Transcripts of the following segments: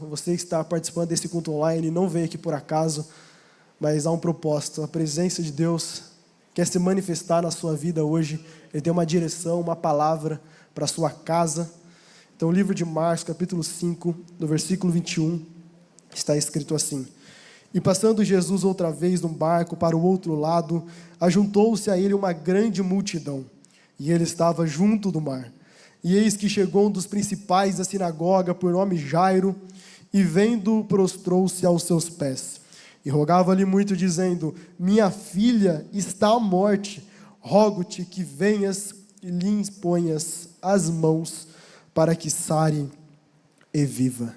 você que está participando desse culto online, não veio aqui por acaso, mas há um propósito. A presença de Deus quer se manifestar na sua vida hoje. Ele tem uma direção, uma palavra para a sua casa. Então, o livro de Marcos, capítulo 5, no versículo 21, está escrito assim: E passando Jesus outra vez num barco para o outro lado, ajuntou-se a ele uma grande multidão, e ele estava junto do mar. E eis que chegou um dos principais da sinagoga, por nome Jairo, e vendo-o, prostrou-se aos seus pés. E rogava-lhe muito, dizendo: Minha filha está à morte, rogo-te que venhas e lhe imponhas as mãos, para que sare e viva.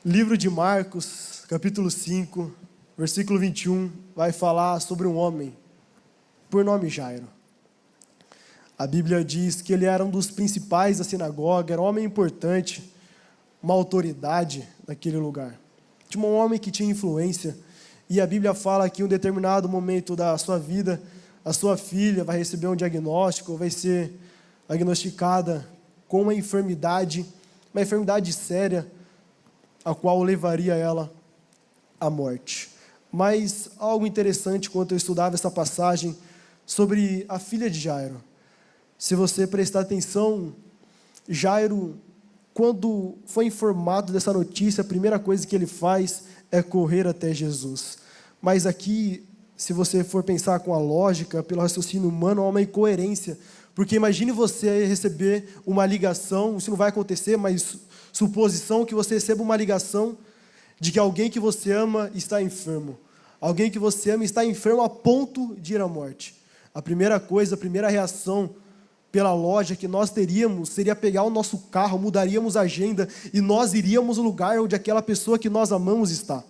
Livro de Marcos, capítulo 5, versículo 21, vai falar sobre um homem, por nome Jairo. A Bíblia diz que ele era um dos principais da sinagoga, era um homem importante, uma autoridade naquele lugar. Tinha um homem que tinha influência, e a Bíblia fala que em um determinado momento da sua vida, a sua filha vai receber um diagnóstico, vai ser diagnosticada com uma enfermidade séria, a qual levaria ela à morte. Mas algo interessante quando eu estudava essa passagem sobre a filha de Jairo. Se você prestar atenção, Jairo, quando foi informado dessa notícia, a primeira coisa que ele faz é correr até Jesus. Mas aqui, se você for pensar com a lógica, pelo raciocínio humano, há uma incoerência. Porque imagine você receber uma ligação, isso não vai acontecer, mas suposição que você receba uma ligação de que alguém que você ama está enfermo. Alguém que você ama está enfermo a ponto de ir à morte. A primeira reação, pela lógica que nós teríamos, seria pegar o nosso carro, mudaríamos a agenda e nós iríamos no lugar onde aquela pessoa que nós amamos está.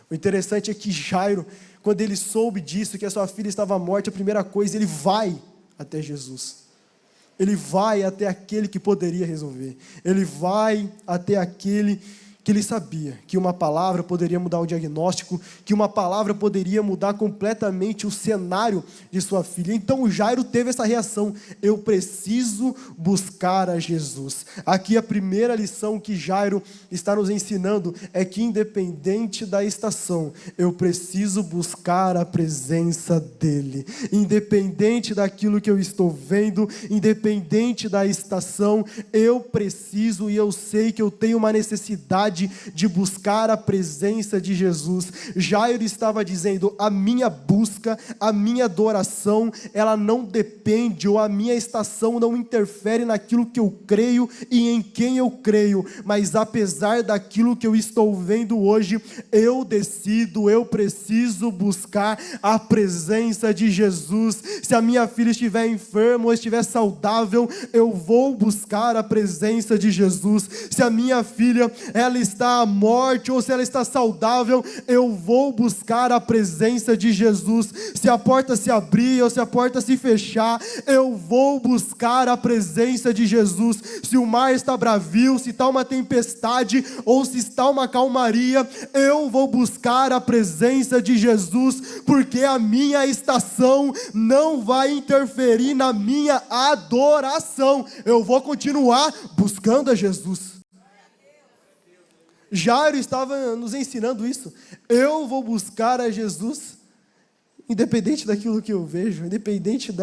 O interessante é que Jairo, quando ele soube disso, que a sua filha estava morta, a primeira coisa, ele vai até Jesus. Ele vai até aquele que poderia resolver. Ele vai até aquele que ele sabia que uma palavra poderia mudar o diagnóstico, que uma palavra poderia mudar completamente o cenário de sua filha. Então o Jairo teve essa reação: eu preciso buscar a Jesus. Aqui a primeira lição que Jairo está nos ensinando é que, independente da estação, eu preciso buscar a presença dEle. Independente daquilo que eu estou vendo, independente da estação, eu preciso e eu sei que eu tenho uma necessidade de buscar a presença de Jesus. Jairo estava dizendo: a minha busca, a minha adoração, ela não depende, ou a minha estação não interfere naquilo que eu creio e em quem eu creio, mas apesar daquilo que eu estou vendo hoje, eu decido, eu preciso buscar a presença de Jesus. Se a minha filha estiver enferma ou estiver saudável, eu vou buscar a presença de Jesus. Se a minha filha, ela está à morte ou se ela está saudável, eu vou buscar a presença de Jesus. Se a porta se abrir ou se a porta se fechar, eu vou buscar a presença de Jesus. Se o mar está bravio, se está uma tempestade ou se está uma calmaria, eu vou buscar a presença de Jesus, porque a minha estação não vai interferir na minha adoração. Eu vou continuar buscando a Jesus. Jairo estava nos ensinando isso. Eu vou buscar a Jesus, independente daquilo que eu vejo, independente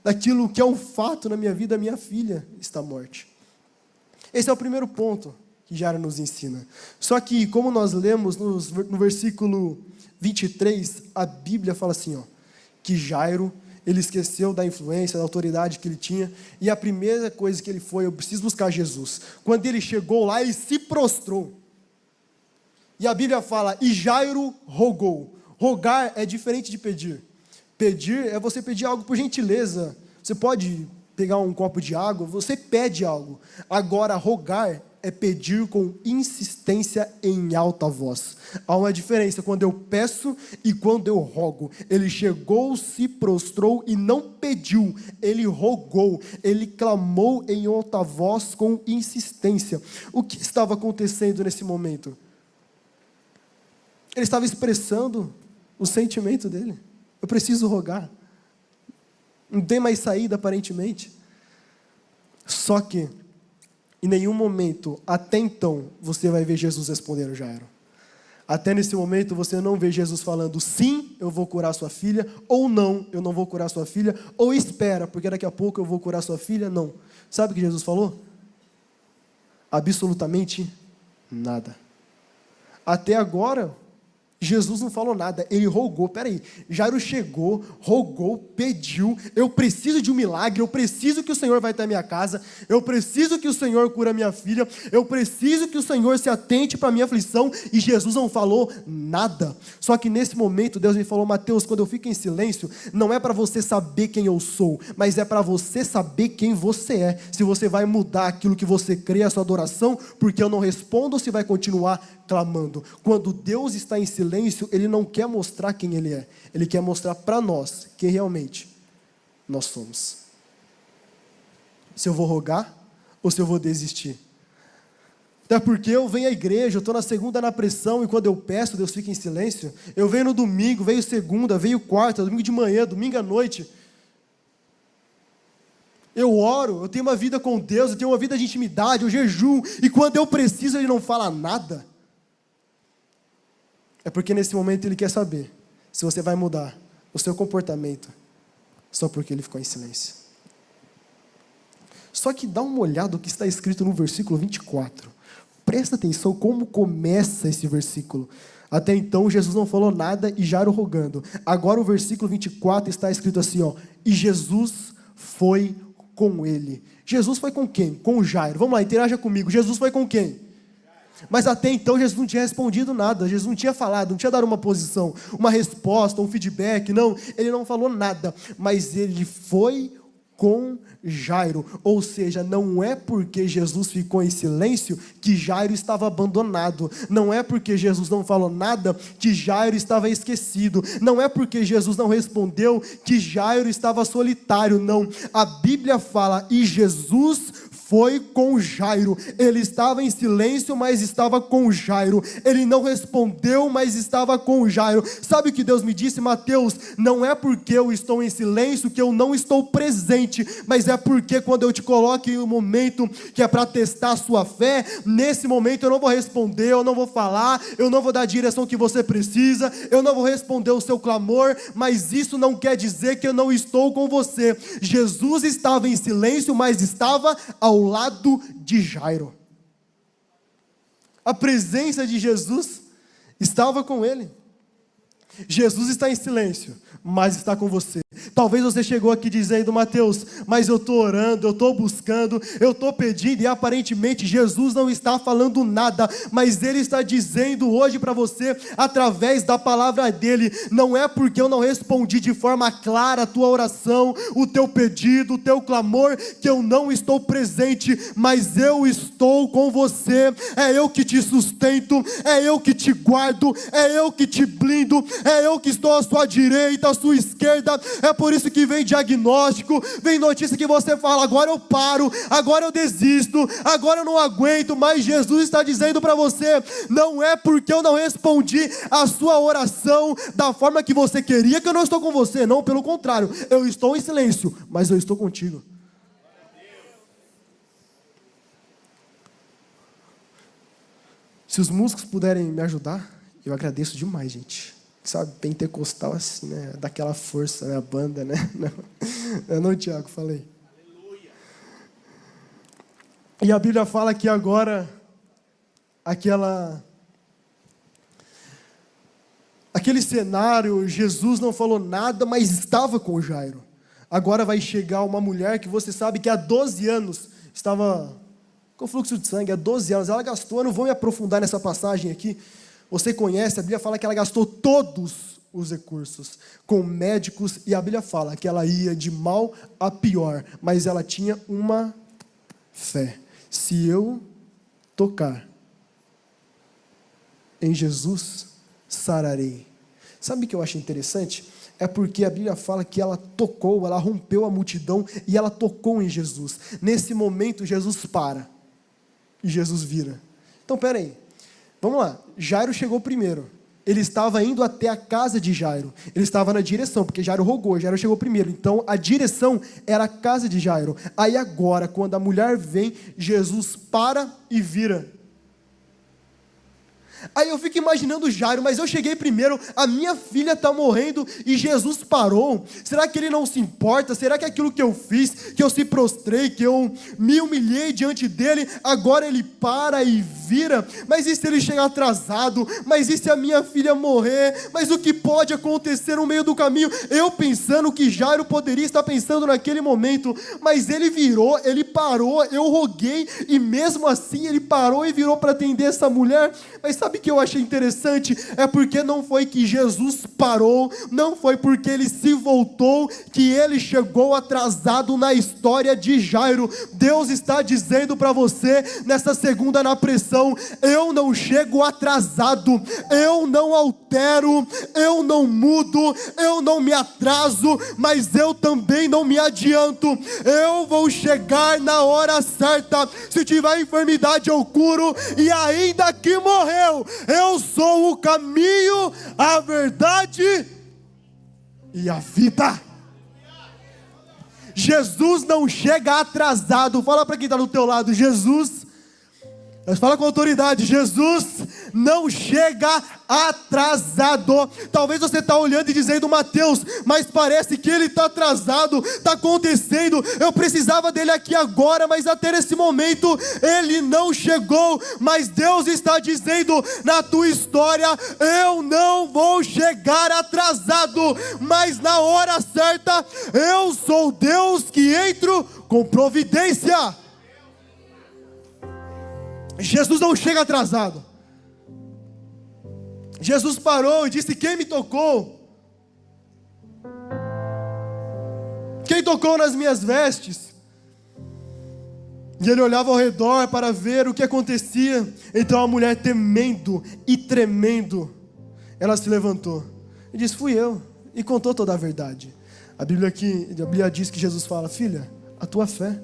daquilo que é um fato na minha vida. Minha filha está morta. Esse é o primeiro ponto que Jairo nos ensina. Só que, como nós lemos no versículo 23, a Bíblia fala assim, que Jairo, ele esqueceu da influência, da autoridade que ele tinha, e a primeira coisa que ele foi: eu preciso buscar Jesus. Quando ele chegou lá, ele se prostrou. E a Bíblia fala: e Jairo rogou. Rogar é diferente de pedir. Pedir é você pedir algo por gentileza. Você pode pegar um copo de água, você pede algo. Agora, rogar é pedir com insistência em alta voz. Há uma diferença quando eu peço e quando eu rogo. Ele chegou, se prostrou e não pediu, ele rogou, ele clamou em alta voz com insistência. O que estava acontecendo nesse momento? Ele estava expressando o sentimento dele. Eu preciso rogar. Não tem mais saída, aparentemente. Só que Em nenhum momento, até então, você vai ver Jesus respondendo Jairo. Até nesse momento, você não vê Jesus falando, sim, eu vou curar sua filha, ou não, eu não vou curar sua filha, ou espera, porque daqui a pouco eu vou curar sua filha. Não. Sabe o que Jesus falou? Absolutamente nada. Até agora, Jesus não falou nada, ele rogou. Peraí, Jairo chegou, rogou, pediu, eu preciso de um milagre, eu preciso que o Senhor vai até a minha casa, eu preciso que o Senhor cura minha filha, eu preciso que o Senhor se atente para a minha aflição, e Jesus não falou nada. Só que nesse momento Deus me falou, Mateus, quando eu fico em silêncio, não é para você saber quem eu sou, mas é para você saber quem você é, se você vai mudar aquilo que você crê, a sua adoração, porque eu não respondo, ou se vai continuar clamando. Quando Deus está em silêncio, Ele não quer mostrar quem Ele é. Ele quer mostrar para nós quem realmente nós somos. Se eu vou rogar ou se eu vou desistir. Até porque eu venho à igreja, eu estou na segunda na pressão, e quando eu peço, Deus fica em silêncio. Eu venho no domingo, venho segunda, venho quarta, domingo de manhã, domingo à noite. Eu oro, eu tenho uma vida com Deus, eu tenho uma vida de intimidade, eu jejuo, e quando eu preciso, Ele não fala nada. É porque nesse momento Ele quer saber se você vai mudar o seu comportamento só porque Ele ficou em silêncio. Só que dá uma olhada no que está escrito no versículo 24. Presta atenção como começa esse versículo. Até então Jesus não falou nada e Jairo rogando. Agora o versículo 24 está escrito assim, ó, e Jesus foi com ele. Jesus foi com quem? Com Jairo. Vamos lá, interaja comigo. Jesus foi com quem? Mas até então Jesus não tinha respondido nada, Jesus não tinha falado, não tinha dado uma posição, uma resposta, um feedback, não, ele não falou nada, mas ele foi com Jairo, ou seja, não é porque Jesus ficou em silêncio que Jairo estava abandonado, não é porque Jesus não falou nada que Jairo estava esquecido, não é porque Jesus não respondeu que Jairo estava solitário, não, a Bíblia fala, e Jesus foi com Jairo, ele estava em silêncio, mas estava com Jairo, ele não respondeu, mas estava com Jairo. Sabe o que Deus me disse, Mateus? Não é porque eu estou em silêncio que eu não estou presente, mas é porque quando eu te coloco em um momento que é para testar a sua fé, nesse momento eu não vou responder, eu não vou falar, eu não vou dar a direção que você precisa, eu não vou responder o seu clamor, mas isso não quer dizer que eu não estou com você. Jesus estava em silêncio, mas estava ao lado de Jairo. A presença de Jesus estava com ele. Jesus está em silêncio, mas está com você. Talvez você chegou aqui dizendo, Mateus, mas eu estou orando, eu estou buscando, eu estou pedindo, e aparentemente Jesus não está falando nada, mas Ele está dizendo hoje para você, através da palavra dEle, não é porque eu não respondi de forma clara a tua oração, o teu pedido, o teu clamor, que eu não estou presente, mas eu estou com você, é eu que te sustento, é eu que te guardo, é eu que te blindo, é eu que estou à sua direita, à sua esquerda. É por isso que vem diagnóstico, vem notícia que você fala, agora eu paro, agora eu desisto, agora eu não aguento, mas Jesus está dizendo para você, não é porque eu não respondi a sua oração da forma que você queria que eu não estou com você, não, pelo contrário, eu estou em silêncio, mas eu estou contigo. Se os músicos puderem me ajudar, eu agradeço demais, gente. Sabe, pentecostal assim, né? Daquela força, né? A banda, né? Não, Tiago, falei. Aleluia. E a Bíblia fala que agora, aquele cenário, Jesus não falou nada, mas estava com Jairo. Agora vai chegar uma mulher que você sabe que há 12 anos estava com fluxo de sangue, há 12 anos. Ela gastou, eu não vou me aprofundar nessa passagem aqui. Você conhece, a Bíblia fala que ela gastou todos os recursos com médicos, e a Bíblia fala que ela ia de mal a pior, mas ela tinha uma fé. Se eu tocar em Jesus, sararei. Sabe o que eu acho interessante? É porque a Bíblia fala que ela tocou, ela rompeu a multidão e ela tocou em Jesus. Nesse momento, Jesus para e Jesus vira. Então, peraí. Vamos lá, Jairo chegou primeiro, ele estava indo até a casa de Jairo. Ele estava na direção, porque Jairo rogou, Jairo chegou primeiro. Então, a direção era a casa de Jairo. Aí agora, quando a mulher vem, Jesus para e vira. Aí eu fico imaginando Jairo, mas eu cheguei primeiro, a minha filha está morrendo e Jesus parou. Será que ele não se importa? Será que aquilo que eu fiz, que eu se prostrei, que eu me humilhei diante dele, agora ele para e vira? Mas e se ele chegar atrasado? Mas e se a minha filha morrer? Mas o que pode acontecer no meio do caminho? Eu pensando que Jairo poderia estar pensando naquele momento, mas ele virou, ele parou, eu roguei e mesmo assim ele parou e virou para atender essa mulher. Mas sabe o que eu achei interessante? É porque não foi que Jesus parou, não foi porque ele se voltou, que ele chegou atrasado na história de Jairo. Deus está dizendo para você, nessa segunda na pressão, eu não chego atrasado, eu não altero, eu não mudo, eu não me atraso, mas eu também não me adianto, eu vou chegar na hora certa. Se tiver enfermidade eu curo, e ainda que morreu, eu sou o caminho, a verdade e a vida. Jesus não chega atrasado. Fala para quem está do teu lado, fala com autoridade, Jesus não chega atrasado. Talvez você está olhando e dizendo, Mateus, mas parece que ele está atrasado, está acontecendo, eu precisava dele aqui agora, mas até nesse momento ele não chegou. Mas Deus está dizendo na tua história, eu não vou chegar atrasado, mas na hora certa, eu sou Deus que entro com providência. Jesus não chega atrasado. Jesus parou e disse, quem me tocou? Quem tocou nas minhas vestes? E ele olhava ao redor para ver o que acontecia. Então a mulher, temendo e tremendo, ela se levantou e disse, fui eu, e contou toda a verdade. A Bíblia diz que Jesus fala, filha, a tua fé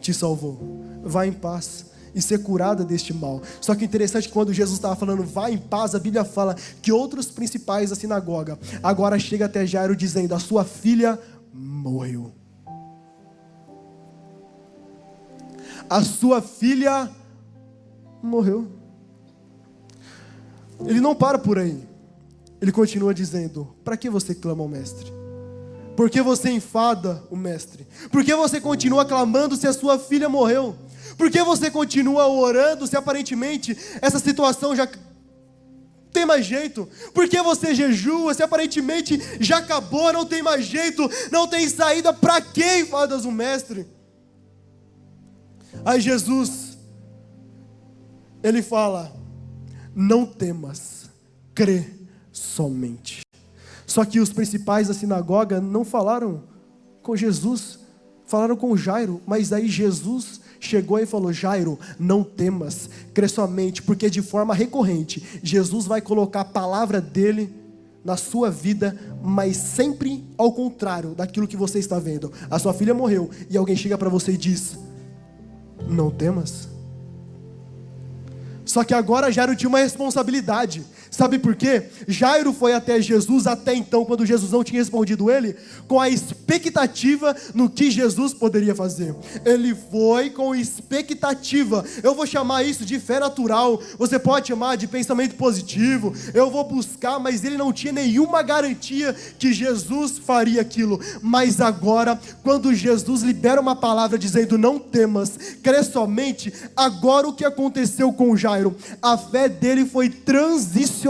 te salvou, vá em paz e ser curada deste mal. Só que interessante que quando Jesus estava falando, vá em paz, a Bíblia fala que outros principais da sinagoga agora chega até Jairo dizendo, a sua filha morreu. A sua filha morreu. Ele não para por aí. Ele continua dizendo, para que você clama ao mestre? Por que você enfada o mestre? Por que você continua clamando se a sua filha morreu? Por que você continua orando se aparentemente essa situação já tem mais jeito? Por que você jejua se aparentemente já acabou, não tem mais jeito, não tem saída? Para que enfadas o mestre? Aí Jesus, ele fala, não temas, crê somente. Só que os principais da sinagoga não falaram com Jesus, falaram com Jairo, mas aí Jesus chegou e falou, Jairo, não temas, crê somente, porque de forma recorrente, Jesus vai colocar a palavra dele na sua vida, mas sempre ao contrário daquilo que você está vendo. A sua filha morreu, e alguém chega para você e diz, não temas. Só que agora Jairo tinha uma responsabilidade. Sabe por quê? Jairo foi até Jesus até então, quando Jesus não tinha respondido ele, com a expectativa no que Jesus poderia fazer. Ele foi com expectativa. Eu vou chamar isso de fé natural. Você pode chamar de pensamento positivo. Eu vou buscar, mas ele não tinha nenhuma garantia que Jesus faria aquilo. Mas agora, quando Jesus libera uma palavra dizendo, não temas, crê somente, agora o que aconteceu com Jairo? A fé dele foi transicionada.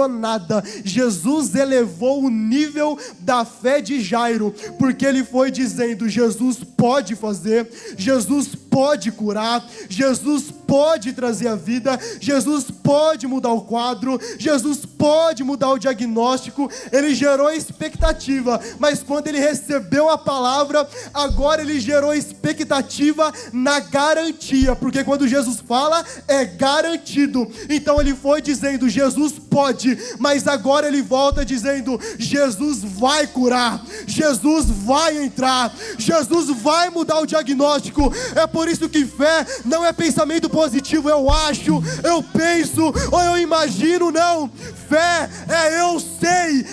Jesus elevou o nível da fé de Jairo, porque ele foi dizendo, Jesus pode fazer, Jesus pode curar, Jesus pode trazer a vida, Jesus pode mudar o quadro, Jesus pode mudar o diagnóstico. Ele gerou expectativa, mas quando ele recebeu a palavra, agora ele gerou expectativa na garantia, porque quando Jesus fala, é garantido. Então ele foi dizendo, Jesus pode, mas agora ele volta dizendo, Jesus vai curar, Jesus vai entrar, Jesus vai mudar o diagnóstico. É por por isso que fé não é pensamento positivo, eu acho, eu penso ou eu imagino, não. Fé é eu sei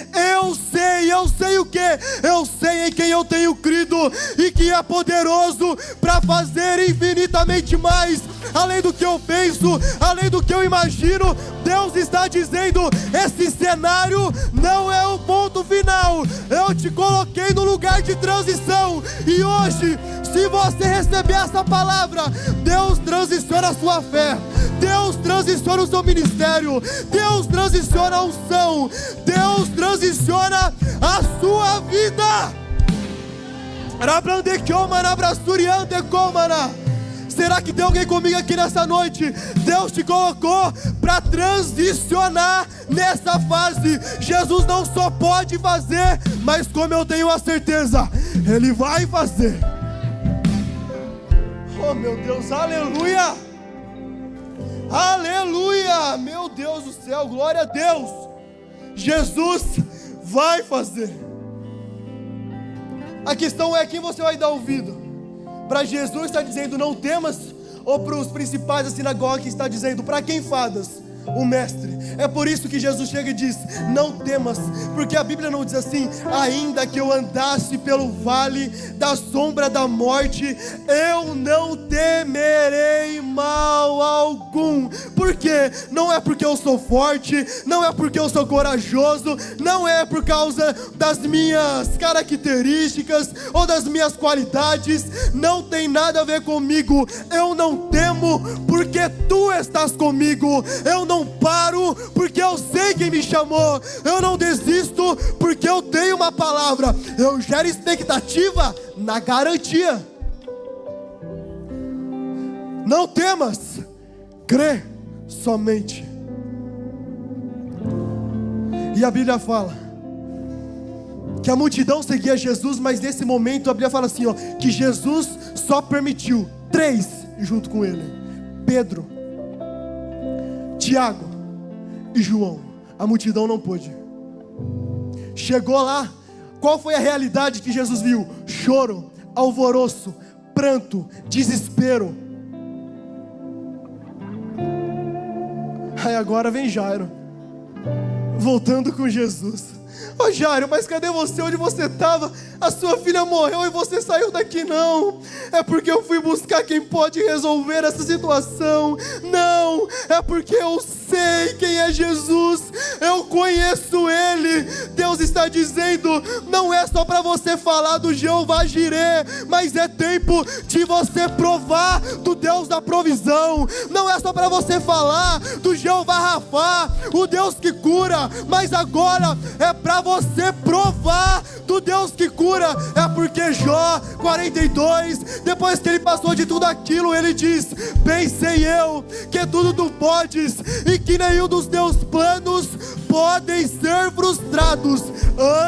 o que? Eu sei em quem eu tenho crido e que é poderoso para fazer infinitamente mais, além do que eu penso, além do que eu imagino. Deus está dizendo: esse cenário não é o ponto final, eu te coloquei no lugar de transição, e hoje, se você receber essa palavra, Deus transiciona a sua fé, Deus transiciona o seu ministério, Deus transiciona a unção, Deus transiciona a sua vida. Será que tem alguém comigo aqui nessa noite? Deus te colocou para transicionar nessa fase. Jesus não só pode fazer, mas como eu tenho a certeza, Ele vai fazer. Oh meu Deus, aleluia! Aleluia! Meu Deus do céu, glória a Deus! Jesus vai fazer. A questão é: quem você vai dar ouvido? Para Jesus está dizendo não temas, ou para os principais da sinagoga que está dizendo para quem fadas? O mestre. É por isso que Jesus chega e diz: não temas, porque a Bíblia não diz assim: ainda que eu andasse pelo vale da sombra da morte, eu não temerei mal algum. Por quê? Não é porque eu sou forte, não é porque eu sou corajoso, não é por causa das minhas características ou das minhas qualidades, não tem nada a ver comigo. Eu não temo porque tu estás comigo, eu não paro porque eu sei quem me chamou, eu não desisto porque eu tenho uma palavra, eu gero expectativa na garantia. Não temas, crê somente. E a Bíblia fala que a multidão seguia Jesus, mas nesse momento a Bíblia fala assim, ó, que Jesus só permitiu 3 junto com ele: Pedro, Tiago e João. A multidão não pôde. Chegou lá, qual foi a realidade que Jesus viu? Choro, alvoroço, pranto, desespero. Aí agora vem Jairo, voltando com Jesus. Ô Jairo, mas cadê você? Onde você estava? A sua filha morreu e você saiu daqui. Não, é porque eu fui buscar quem pode resolver essa situação. Não, é porque eu sei quem é Jesus, eu conheço Ele. Deus está dizendo, não é só para você falar do Jeová Jireh, mas é tempo de você provar do Deus da provisão. Não é só para você falar do Jeová Rafá, o Deus que cura, mas agora é para você provar do Deus que cura. É porque Jó 42, depois que ele passou de tudo aquilo, ele diz: bem sei eu que tudo tu podes e que nenhum dos teus planos podem ser frustrados.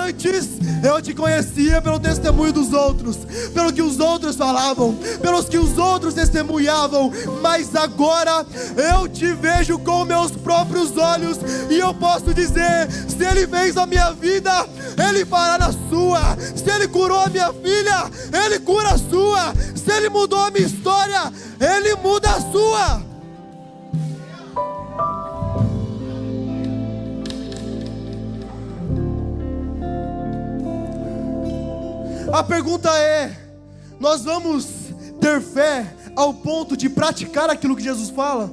Antes eu te conhecia pelo testemunho dos outros, pelo que os outros falavam, pelos que os outros testemunhavam, mas agora eu te vejo com meus próprios olhos, e eu posso dizer: se Ele fez a minha vida, Ele fará na sua. Se Ele curou a minha filha, Ele cura a sua. Se Ele mudou a minha história, Ele muda a sua. A pergunta é: nós vamos ter fé ao ponto de praticar aquilo que Jesus fala?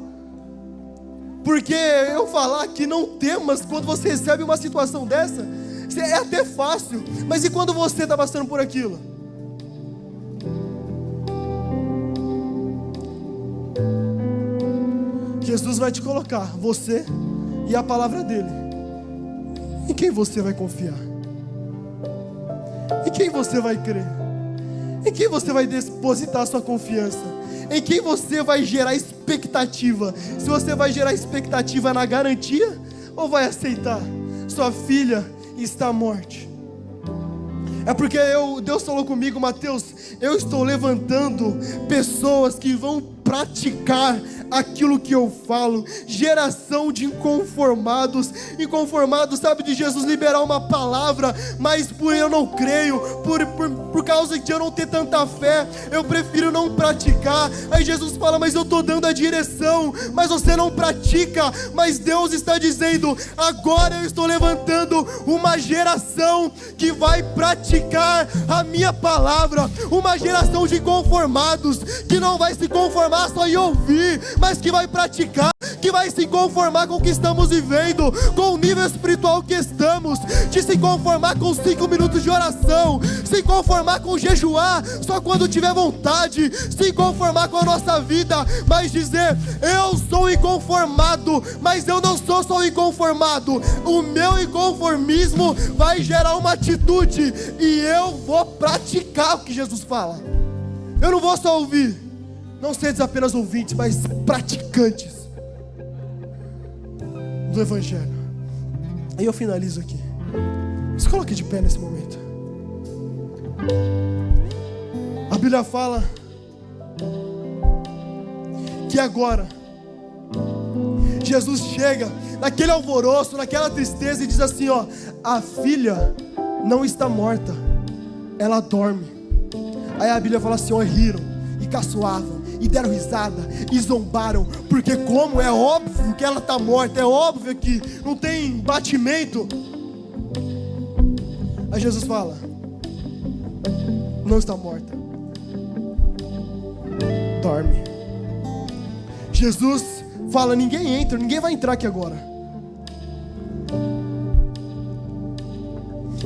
Porque eu falar que não temas quando você recebe uma situação dessa, é até fácil, mas e quando você está passando por aquilo? Jesus vai te colocar, você e a palavra dele. Em quem você vai confiar? Em quem você vai crer? Em quem você vai depositar sua confiança? Em quem você vai gerar expectativa? Se você vai gerar expectativa na garantia, ou vai aceitar? Sua filha está morte. É porque Deus falou comigo: Mateus, eu estou levantando pessoas que vão praticar aquilo que eu falo. Geração de inconformados. Inconformados, sabe, de Jesus liberar uma palavra, mas por eu não creio, por causa de eu não ter tanta fé, eu prefiro não praticar. Aí Jesus fala, mas eu estou dando a direção, mas você não pratica. Mas Deus está dizendo, agora eu estou levantando uma geração que vai praticar a minha palavra. Uma geração de conformados, que não vai se conformar só em ouvir, mas que vai praticar, que vai se conformar com o que estamos vivendo, com o nível espiritual que estamos, de se conformar com 5 minutos de oração, se conformar com jejuar só quando tiver vontade, se conformar com a nossa vida, mas dizer, eu sou inconformado, mas eu não sou só inconformado, o meu inconformismo vai gerar uma atitude, e eu vou praticar o que Jesus fala. Eu não vou só ouvir, não seres apenas ouvintes, mas praticantes do Evangelho. Aí eu finalizo aqui. Se coloque de pé nesse momento. A Bíblia fala que agora Jesus chega naquele alvoroço, naquela tristeza, e diz assim, ó, a filha não está morta, ela dorme. Aí a Bíblia fala assim, ó, riram e caçoavam e deram risada e zombaram, porque como é óbvio que ela está morta, é óbvio que não tem batimento. Aí Jesus fala, não está morta, dorme. Jesus fala, ninguém entra, ninguém vai entrar aqui agora.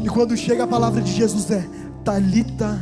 E quando chega a palavra de Jesus é Talita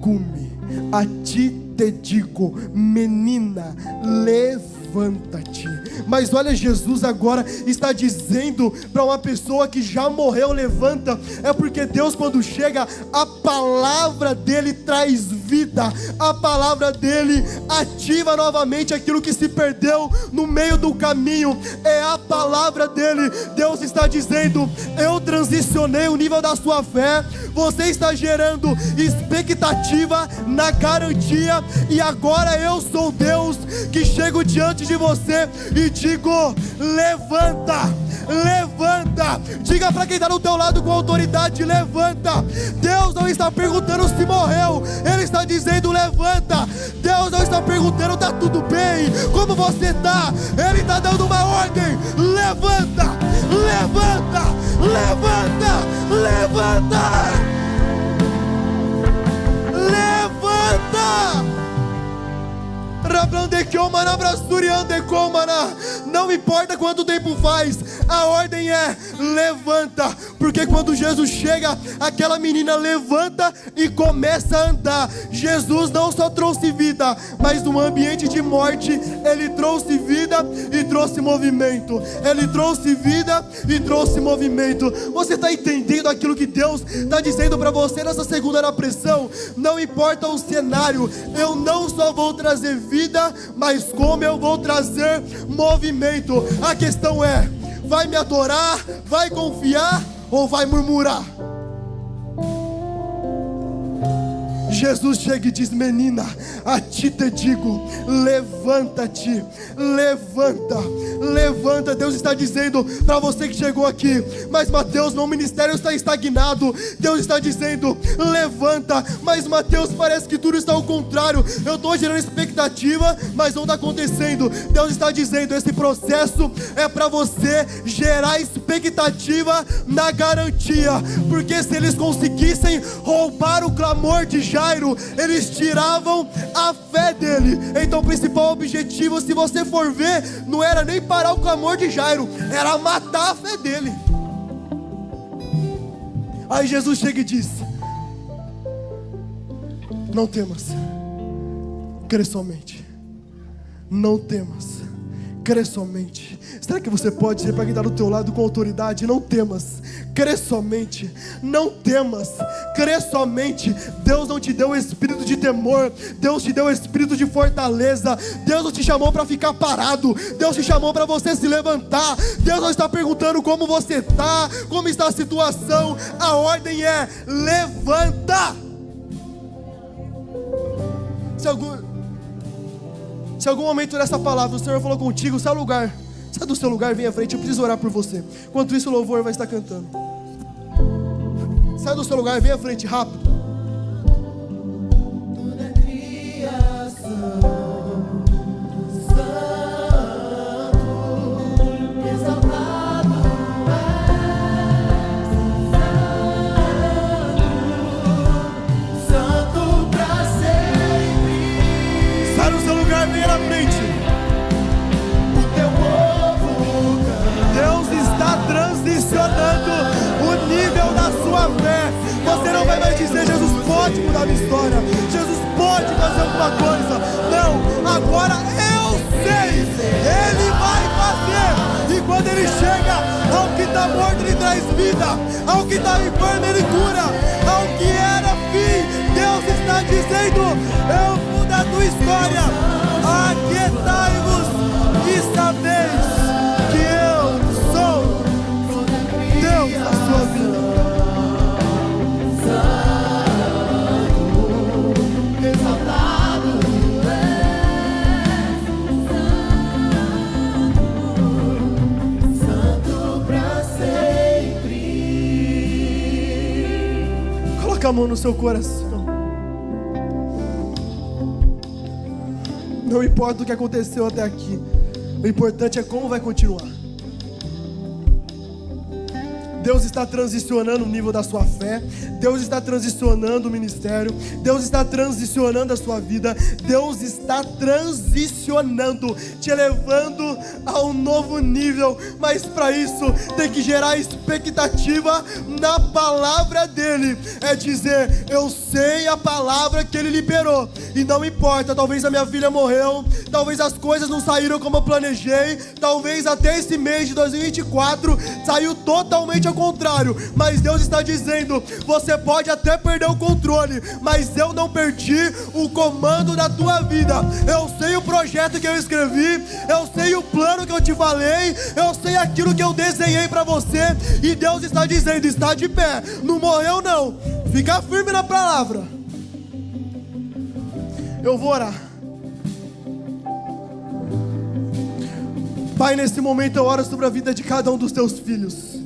cumi, a ti te digo, menina, levanta-te. Mas olha, Jesus agora está dizendo para uma pessoa que já morreu, levanta. É porque Deus, quando chega, a palavra dele traz vida, a palavra dele ativa novamente aquilo que se perdeu no meio do caminho. É a palavra dele. Deus está dizendo, eu transicionei o nível da sua fé, você está gerando expectativa na garantia, e agora eu sou Deus que chego diante de você e digo, levanta, levanta. Diga para quem está do teu lado com autoridade, levanta. Deus não está perguntando se morreu, Ele está dizendo, levanta. Deus não está perguntando, está tudo bem, como você está? Ele está dando uma ordem, levanta, levanta, levanta, levanta, levanta. Não importa quanto tempo faz, a ordem é levanta. Porque quando Jesus chega, aquela menina levanta e começa a andar. Jesus não só trouxe vida, mas num ambiente de morte, Ele trouxe vida e trouxe movimento. Ele trouxe vida e trouxe movimento. Você está entendendo aquilo que Deus está dizendo para você nessa segunda na pressão? Não importa o cenário, eu não só vou trazer vida, mas como eu vou trazer movimento. A questão é, vai me adorar, vai confiar ou vai murmurar? Jesus chega e diz, menina, a ti te digo, levanta-te, levanta, levanta. Deus está dizendo para você que chegou aqui, mas Mateus, meu ministério está estagnado. Deus está dizendo, levanta. Mas Mateus, parece que tudo está ao contrário, eu estou gerando expectativa, mas não está acontecendo. Deus está dizendo, esse processo é para você gerar expectativa na garantia, porque se eles conseguissem roubar o clamor de Jairo, eles tiravam a fé dele. Então o principal objetivo, se você for ver, não era nem parar o clamor de Jairo, era matar a fé dele. Aí Jesus chega e diz, não temas, crê somente. Não temas, crê somente. Será que você pode dizer para quem está do teu lado com autoridade, não temas, crê somente. Não temas, crê somente. Deus não te deu o espírito de temor, Deus te deu o espírito de fortaleza. Deus não te chamou para ficar parado, Deus te chamou para você se levantar. Deus não está perguntando como você está, como está a situação. A ordem é, Se em algum momento nessa palavra o Senhor falou contigo, sai do seu lugar, vem à frente, eu preciso orar por você. Enquanto isso o louvor vai estar cantando. Sai do seu lugar, vem à frente, rápido. Toda criação, santo, exaltado és, santo pra sempre. Sai do seu lugar, vem à frente. O teu povo Deus está transicionando o nível da sua fé. Você não vai mais dizer, Jesus pode mudar a minha história, Jesus pode fazer alguma coisa. Não, agora eu sei, Ele vai fazer. E quando Ele chega, ao que está morto Ele traz vida, ao que está enfermo Ele cura, ao que era fim, Deus está dizendo, eu mudo a tua história. Aquietai-vos e sabeis que eu sou Deus da sua vida. Coloca a mão no seu coração. Não importa o que aconteceu até aqui, o importante é como vai continuar. Deus está transicionando o nível da sua fé, Deus está transicionando o ministério, Deus está transicionando a sua vida, Deus está transicionando, te elevando a um novo nível. Mas para isso tem que gerar expectativa na palavra dele. É dizer, eu sei a palavra que ele liberou, e não importa, talvez a minha filha morreu, talvez as coisas não saíram como eu planejei, talvez até esse mês de 2024 saiu totalmente ao contrário, mas Deus está dizendo, você pode até perder o controle, mas eu não perdi o comando da tua vida. Eu sei o projeto que eu escrevi, eu sei o plano que eu te falei, eu sei aquilo que eu desenhei para você, e Deus está dizendo, está de pé, não morreu não, fica firme na palavra. Eu vou orar. Pai, nesse momento eu oro sobre a vida de cada um dos teus filhos.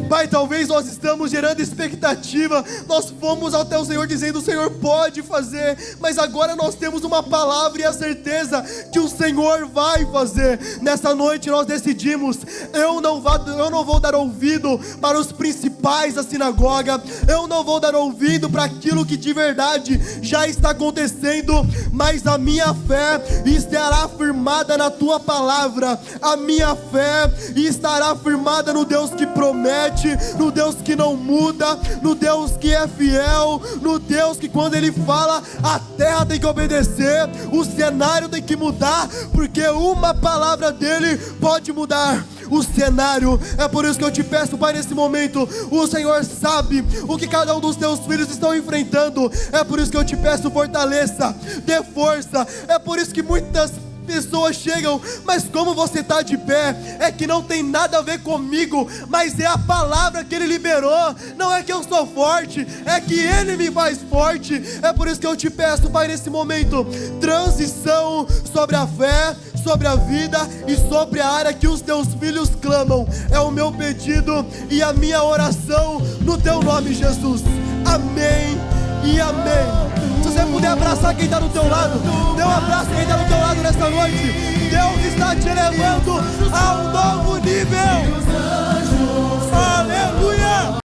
Pai, talvez nós estamos gerando expectativa, nós fomos até o Senhor dizendo, o Senhor pode fazer, mas agora nós temos uma palavra e a certeza que o Senhor vai fazer. Nessa noite nós decidimos, eu não vou dar ouvido para os principais da sinagoga, eu não vou dar ouvido para aquilo que de verdade já está acontecendo, mas a minha fé estará firmada na tua palavra, a minha fé estará firmada no Deus que promete, no Deus que não muda, no Deus que é fiel, no Deus que quando Ele fala, a terra tem que obedecer, o cenário tem que mudar, porque uma palavra dEle pode mudar o cenário. É por isso que eu te peço, Pai, nesse momento, o Senhor sabe o que cada um dos teus filhos estão enfrentando, é por isso que eu te peço, fortaleça, dê força. É por isso que muitas pessoas chegam, mas como você está de pé, é que não tem nada a ver comigo, mas é a palavra que Ele liberou, não é que eu sou forte, é que Ele me faz forte. É por isso que eu te peço, Pai, nesse momento, transição sobre a fé, sobre a vida e sobre a área que os teus filhos clamam. É o meu pedido e a minha oração no teu nome, Jesus. Amém e amém. Se você puder abraçar quem está do teu lado, dê um abraço quem está do teu lado nessa noite. Deus está te elevando a um novo nível.